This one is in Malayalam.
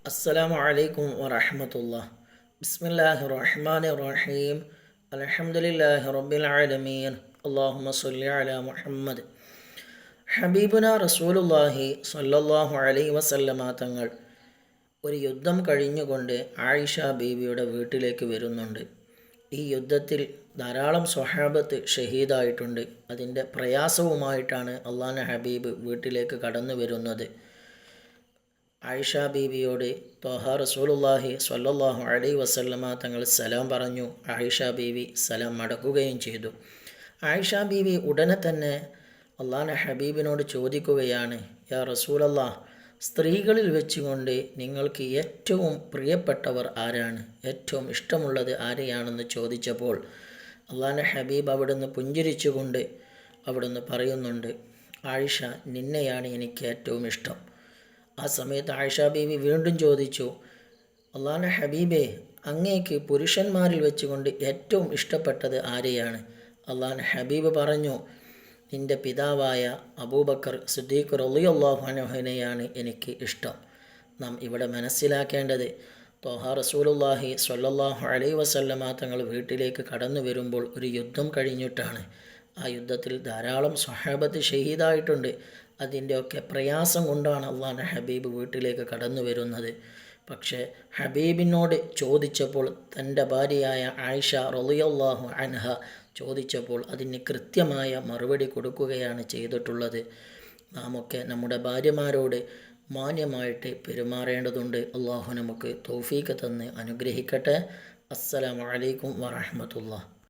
അസ്സലാമു അലൈക്കും വറഹ്മത്തുള്ളാഹി. ബിസ്മില്ലാഹിർ റഹ്മാനിർ റഹീം. അൽഹംദുലില്ലാഹി റബ്ബിൽ ആലമീൻ. അല്ലാഹുമ്മ സ്വല്ലി അലാ മുഹമ്മദ്. ഹബീബുന റസൂലുള്ളാഹി സ്വല്ലല്ലാഹു അലൈഹി വസല്ലമ തങ്ങൾ ഒരു യുദ്ധം കഴിഞ്ഞുകൊണ്ട് ആയിഷ ബീവിയുടെ വീട്ടിലേക്ക് വരുന്നുണ്ട്. ഈ യുദ്ധത്തിൽ ധാരാളം സ്വഹാബത്ത് ഷഹീദായിട്ടുണ്ട്. അതിൻ്റെ പ്രയാസവുമായിട്ടാണ് അള്ളാഹുവിൻ്റെ ഹബീബ് വീട്ടിലേക്ക് കടന്നു വരുന്നത്. ആയിഷ ബീവിയോട് ത്വഹ റസൂലുള്ളാഹി സ്വല്ലല്ലാഹു അലൈഹി വസല്ലമ തങ്ങൾ സലാം പറഞ്ഞു. ആയിഷ ബീവി സലാം മടക്കുകയും ചെയ്തു. ആയിഷ ബീവി ഉടനെ തന്നെ അള്ളാഹുവിൻ്റെ ഹബീബിനോട് ചോദിക്കുകയാണ്, യാ റസൂലല്ലാഹ്, സ്ത്രീകളിൽ വെച്ചുകൊണ്ട് നിങ്ങൾക്ക് ഏറ്റവും പ്രിയപ്പെട്ടവർ ആരാണ്, ഏറ്റവും ഇഷ്ടമുള്ളത് ആരെയാണെന്ന് ചോദിച്ചപ്പോൾ അള്ളാഹുവിൻ്റെ ഹബീബ് അവിടുന്ന് പുഞ്ചിരിച്ചുകൊണ്ട് അവിടുന്ന് പറയുന്നുണ്ട്, ആയിഷ, നിന്നെയാണ് എനിക്ക് ഏറ്റവും ഇഷ്ടം. ആ സമയത്ത് ആയിഷ ബീവി വീണ്ടും ചോദിച്ചു, അള്ളാഹുവിൻ്റെ ഹബീബേ, അങ്ങേക്ക് പുരുഷന്മാരിൽ വെച്ചുകൊണ്ട് ഏറ്റവും ഇഷ്ടപ്പെട്ടത് ആരെയാണ്? അള്ളാഹുവിൻ്റെ ഹബീബ് പറഞ്ഞു, നിൻ്റെ പിതാവായ അബൂബക്കർ സിദ്ദീഖ് റളിയല്ലാഹു അൻഹുവിനെയാണ് എനിക്ക് ഇഷ്ടം. നാം ഇവിടെ മനസ്സിലാക്കേണ്ടത്, ത്വഹ റസൂലുള്ളാഹി സ്വല്ലല്ലാഹു അലൈഹി വസല്ലമ തങ്ങൾ വീട്ടിലേക്ക് കടന്നു വരുമ്പോൾ ഒരു യുദ്ധം കഴിഞ്ഞിട്ടാണ്. ആ യുദ്ധത്തിൽ ധാരാളം സ്വഹാബത്ത് ഷഹീദായിട്ടുണ്ട്. അതിൻ്റെയൊക്കെ പ്രയാസം കൊണ്ടാണ് അള്ളാഹുവിൻ്റെ ഹബീബ് വീട്ടിലേക്ക് കടന്നു വരുന്നത്. പക്ഷേ ഹബീബിനോട് ചോദിച്ചപ്പോൾ, തൻ്റെ ഭാര്യയായ ആയിഷ റളിയല്ലാഹു അൻഹ ചോദിച്ചപ്പോൾ അതിന് കൃത്യമായ മറുപടി കൊടുക്കുകയാണ് ചെയ്തിട്ടുള്ളത്. നാമൊക്കെ നമ്മുടെ ഭാര്യമാരോട് മാന്യമായിട്ട് പെരുമാറേണ്ടതുണ്ട്. അള്ളാഹു നമുക്ക് തൗഫീഖ് തന്ന് അനുഗ്രഹിക്കട്ടെ. അസ്സലാമു അലൈക്കും വറഹ്മത്തുള്ളാഹി.